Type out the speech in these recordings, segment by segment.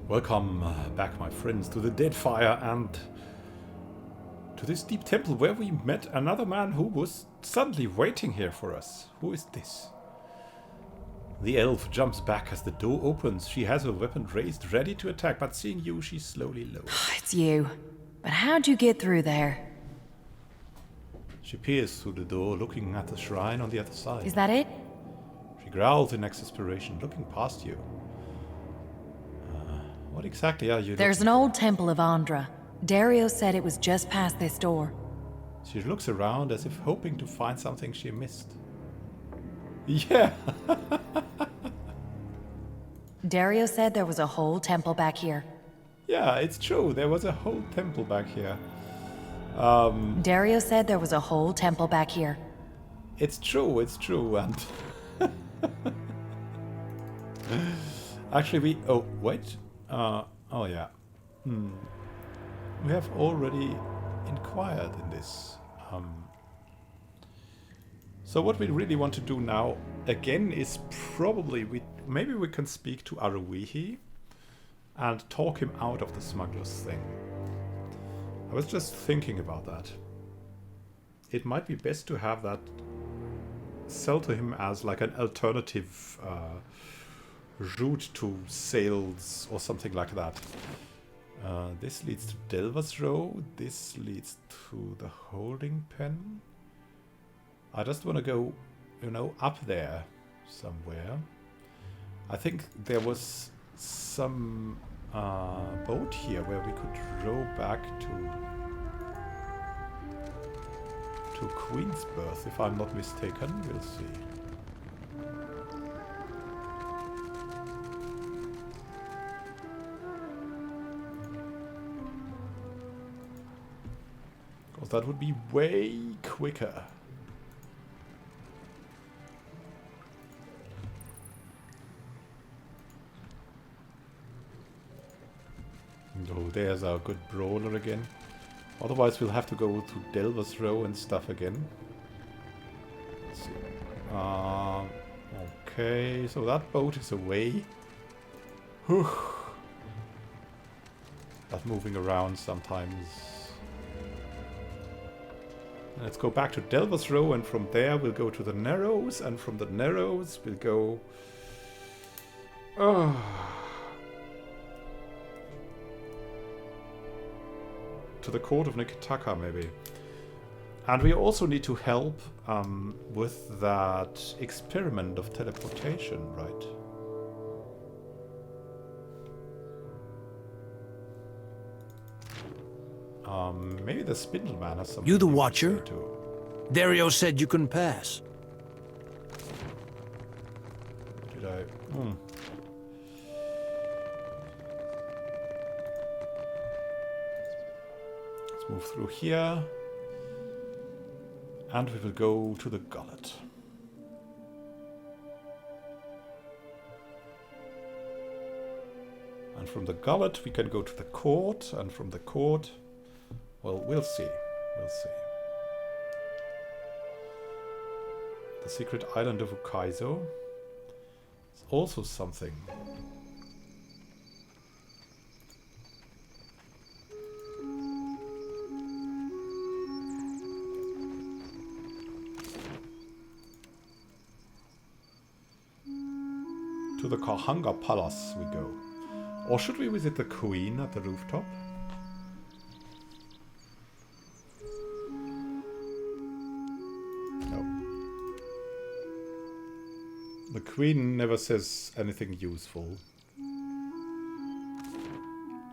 Welcome back, my friends, to the Deadfire and to this deep temple where we met another man who was suddenly waiting here for us. Who is this? The elf jumps back as the door opens. She has her weapon raised, ready to attack, but seeing you, she slowly lowers. It's you. But how'd you get through there? She peers through the door, looking at the shrine on the other side. Is that it? She growls in exasperation, looking past you. What exactly are you There's an old temple of Andra. Dario said it was just past this door. She looks around as if hoping to find something she missed. Yeah! Dario said there was a whole temple back here. Yeah, it's true. There was a whole temple back here. Dario said there was a whole temple back here. It's true, and... Actually, oh, wait. Oh yeah. We have already inquired in this. So what we really want to do now, again, is probably... maybe we can speak to Aruihi and talk him out of the smuggler's thing. I was just thinking about that. It might be best to have that sell to him as like an alternative route to sales or something like that. This leads to Delvas Row. This leads to the holding pen. I just want to go, you know, up there somewhere. I think there was some boat here where we could row back to Queensberth, if I'm not mistaken. We'll see. Because that would be way quicker. Oh, there's our good brawler again. Otherwise, we'll have to go to Delvas Row and stuff again. Let's see. Okay, so that boat is away. Whew. That's moving around sometimes. And let's go back to Delvas Row, and from there we'll go to the Narrows, and from the Narrows we'll go... to the court of Neketaka, maybe. And we also need to help with that experiment of teleportation, right? Maybe the Spindleman has something. You the Watcher? Too. Dario said you can pass. Did I? Move through here, and we will go to the Gullet. And from the Gullet we can go to the court, and from the court, well, we'll see. We'll see. The secret island of Ukaizo is also something. To the Kahanga Palace we go. Or should we visit the Queen at the rooftop? No. The Queen never says anything useful.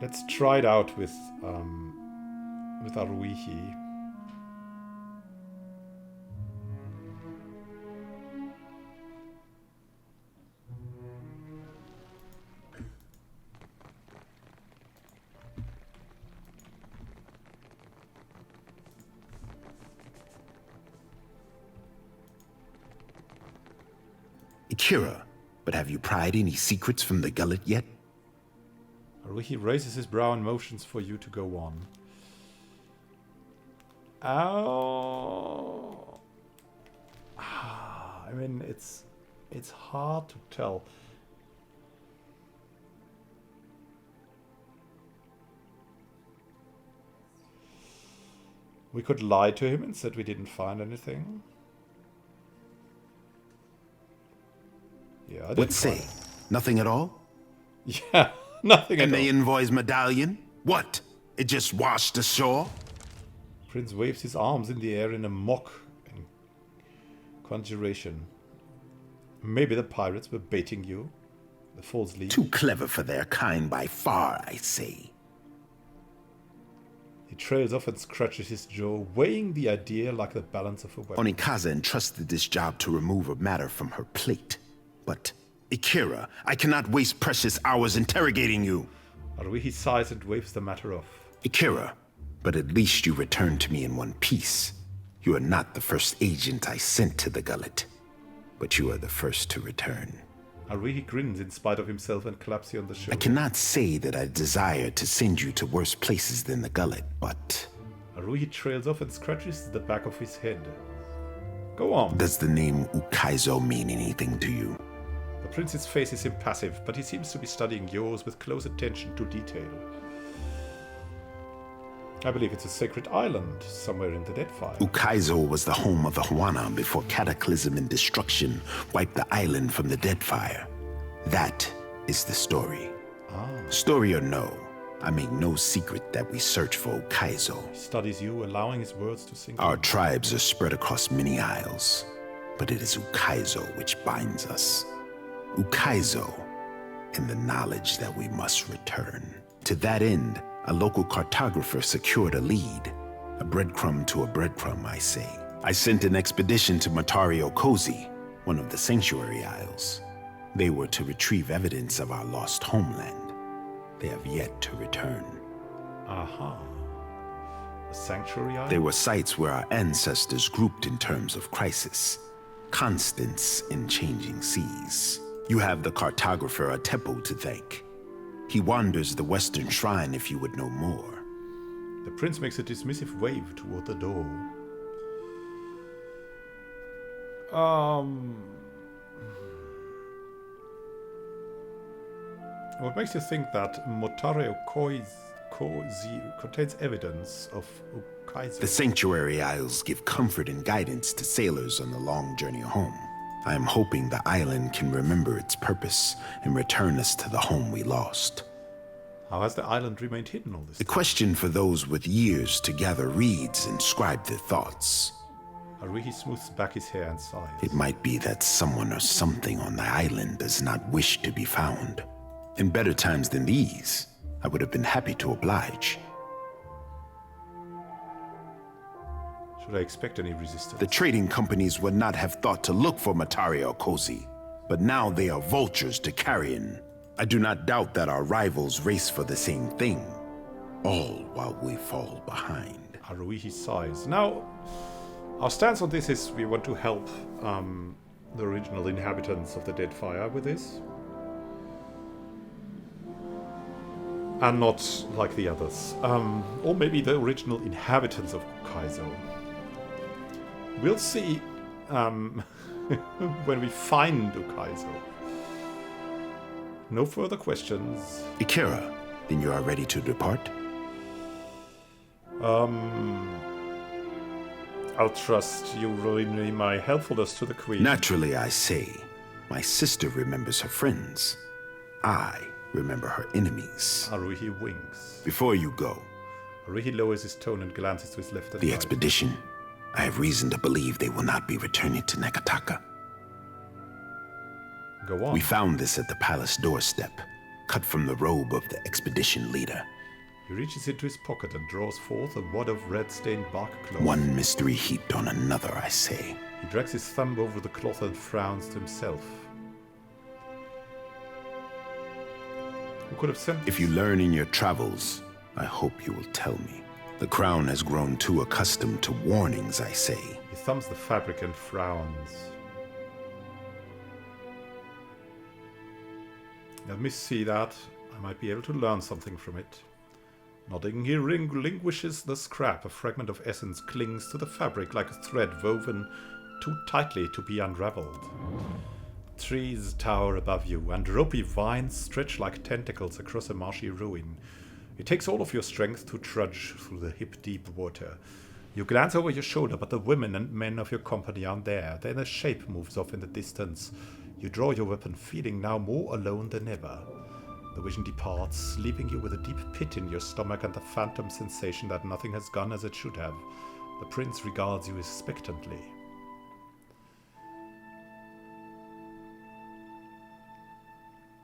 Let's try it out with Aruihi. Kira, but have you pried any secrets from the Gullet yet? Aruihi raises his brow and motions for you to go on. Oh. I mean, it's hard to tell. We could lie to him and said we didn't find anything. Yeah, I didn't What say? Nothing at all? Yeah, nothing And at all. the envoy's medallion? What? It just washed ashore? Prince waves his arms in the air in a mock conjuration. Maybe the pirates were baiting you. The false lead. Too clever for their kind by far, I say. He trails off and scratches his jaw, weighing the idea like the balance of a weapon. Onikaza entrusted this job to remove a matter from her plate. But, Ikira, I cannot waste precious hours interrogating you. Haruhi sighs and waves the matter off. Ikira, but at least you returned to me in one piece. You are not the first agent I sent to the gullet, but you are the first to return. Haruhi grins in spite of himself and claps you on the shoulder. I cannot say that I desire to send you to worse places than the gullet, but... Haruhi trails off and scratches the back of his head. Go on. Does the name Ukaizo mean anything to you? The prince's face is impassive, but he seems to be studying yours with close attention to detail. I believe it's a sacred island, somewhere in the Deadfire. Ukaizo was the home of the Huana before cataclysm and destruction wiped the island from the Deadfire. That is the story. Story or no, I make no secret that we search for Ukaizo. He studies you, allowing his words to sink Our in. tribes are spread across many isles, but it is Ukaizo which binds us. Ukaizo, and the knowledge that we must return. To that end, a local cartographer secured a lead. A breadcrumb to a breadcrumb, I say. I sent an expedition to Matario Kozi, one of the Sanctuary Isles. They were to retrieve evidence of our lost homeland. They have yet to return. Aha. A sanctuary island? They were sites where our ancestors grouped in terms of crisis. Constants in changing seas. You have the cartographer Atepo to thank. He wanders the Western Shrine if you would know more. The prince makes a dismissive wave toward the door. What makes you think that Motareo Kozi contains evidence of Ukaizo? The Sanctuary Isles give comfort and guidance to sailors on the long journey home. I am hoping the island can remember its purpose and return us to the home we lost. How has the island remained hidden all this The time? question for those with years to gather reeds and scribe their thoughts. Haruhi smooths back his hair and sighs. It might be that someone or something on the island does not wish to be found. In better times than these, I would have been happy to oblige. Should I expect any resistance? The trading companies would not have thought to look for Matario Kozi, but now they are vultures to carrion. I do not doubt that our rivals race for the same thing, all while we fall behind. Haruhi sighs. Now, our stance on this is we want to help the original inhabitants of the Deadfire with this. And not like the others. Or maybe the original inhabitants of Ukaizo. We'll see when we find Ukaizo. No further questions. Ikira, then you are ready to depart? I'll trust you renew my helpfulness to the Queen. Naturally, I say. My sister remembers her friends. I remember her enemies. Haruhi winks. Before you go, Haruhi lowers his tone and glances to his left and the right. expedition, I have reason to believe they will not be returning to Neketaka. Go on. We found this at the palace doorstep, cut from the robe of the expedition leader. He reaches into his pocket and draws forth a wad of red-stained bark cloth. One mystery heaped on another, I say. He drags his thumb over the cloth and frowns to himself. Who could have sent this? If you learn in your travels, I hope you will tell me. The crown has grown too accustomed to warnings, I say. He thumbs the fabric and frowns. Let me see that. I might be able to learn something from it. Nodding, he relinquishes the scrap. A fragment of essence clings to the fabric like a thread woven too tightly to be unraveled. Trees tower above you, and ropey vines stretch like tentacles across a marshy ruin. It takes all of your strength to trudge through the hip-deep water. You glance over your shoulder, but the women and men of your company aren't there. Then a shape moves off in the distance. You draw your weapon, feeling now more alone than ever. The vision departs, leaving you with a deep pit in your stomach and the phantom sensation that nothing has gone as it should have. The prince regards you expectantly.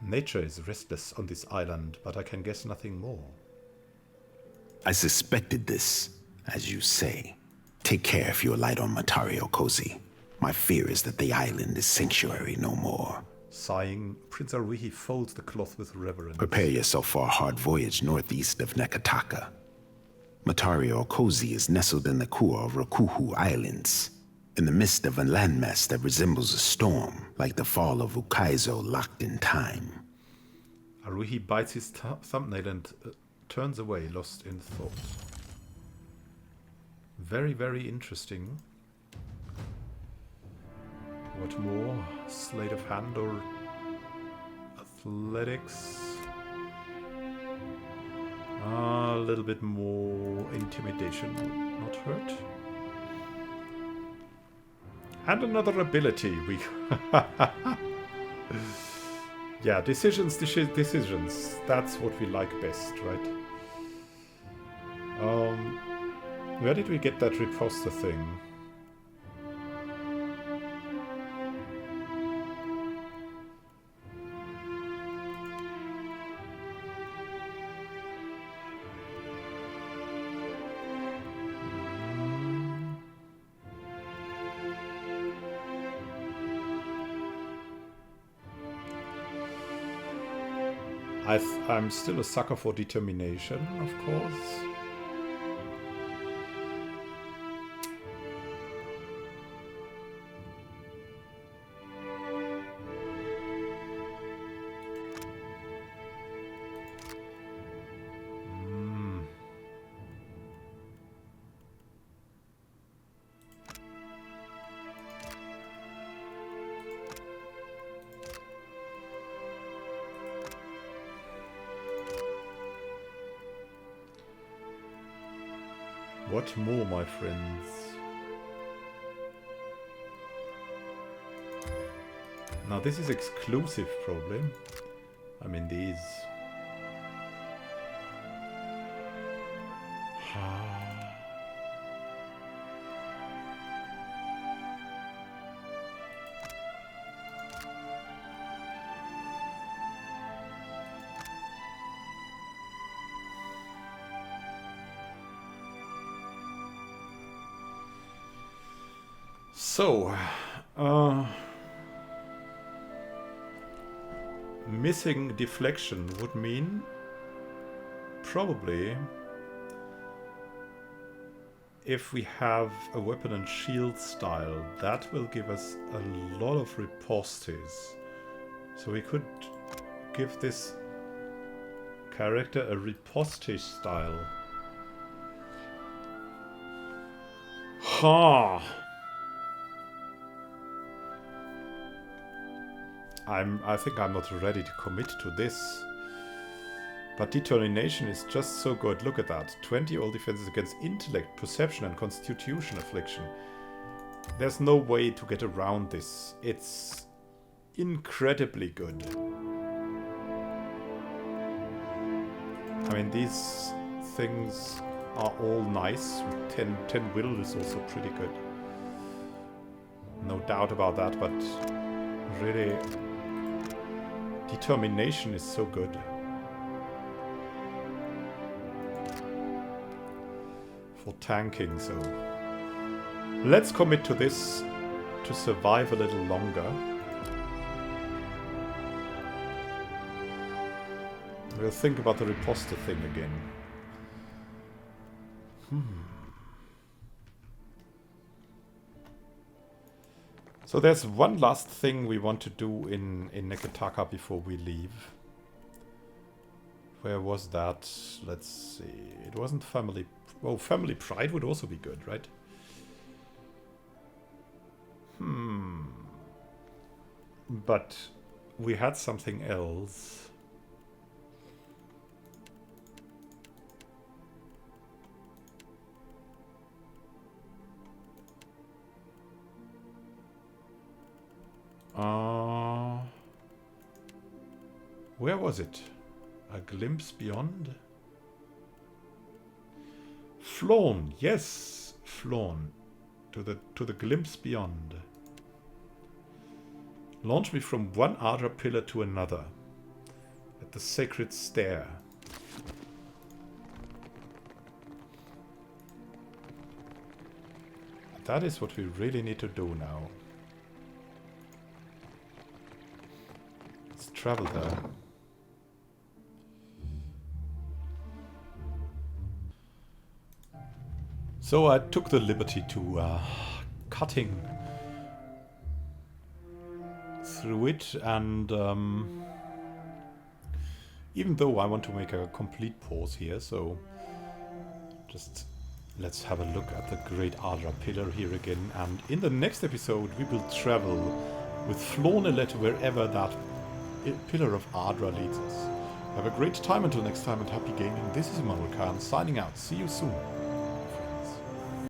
Nature is restless on this island, but I can guess nothing more. I suspected this, as you say. Take care if you alight on Matario Cozy. My fear is that the island is sanctuary no more. Sighing, Prince Aruhi folds the cloth with reverence. Prepare yourself for a hard voyage northeast of Neketaka. Matario Cozy is nestled in the core of Rakuhu Islands, in the midst of a landmass that resembles a storm, like the fall of Ukaizo locked in time. Aruhi bites his thumbnail and turns away, lost in thought. Very, very interesting. What more? Sleight of hand or athletics? A little bit more intimidation would not hurt. And another ability. We yeah, decisions. That's what we like best, right? Where did we get that riposter thing? I'm still a sucker for determination, of course. What more, my friends? Now this is exclusive, probably. I mean, these... So, missing deflection would mean probably if we have a weapon and shield style, that will give us a lot of ripostes. So we could give this character a riposte style. Ha! I think I'm not ready to commit to this. But determination is just so good. Look at that. 20 all defenses against intellect, perception and constitution affliction. There's no way to get around this. It's incredibly good. I mean, these things are all nice. 10 will is also pretty good. No doubt about that, but really... determination is so good. For tanking, so... let's commit to this to survive a little longer. We'll think about the riposte thing again. So there's one last thing we want to do in Neketaka before we leave. Where was that? Let's see. It wasn't family... oh, family pride would also be good, right? But we had something else. Where was it? A glimpse beyond? Flown, yes, flown to the glimpse beyond. Launch me from one Ardra pillar to another at the sacred stair. That is what we really need to do now. Let's travel there. So I took the liberty to cutting through it, and even though I want to make a complete pause here, so just let's have a look at the Great Ardra Pillar here again, and in the next episode we will travel with Flonelet wherever that Pillar of Ardra leads us. Have a great time until next time and happy gaming. This is Immanuel Khan signing out. See you soon.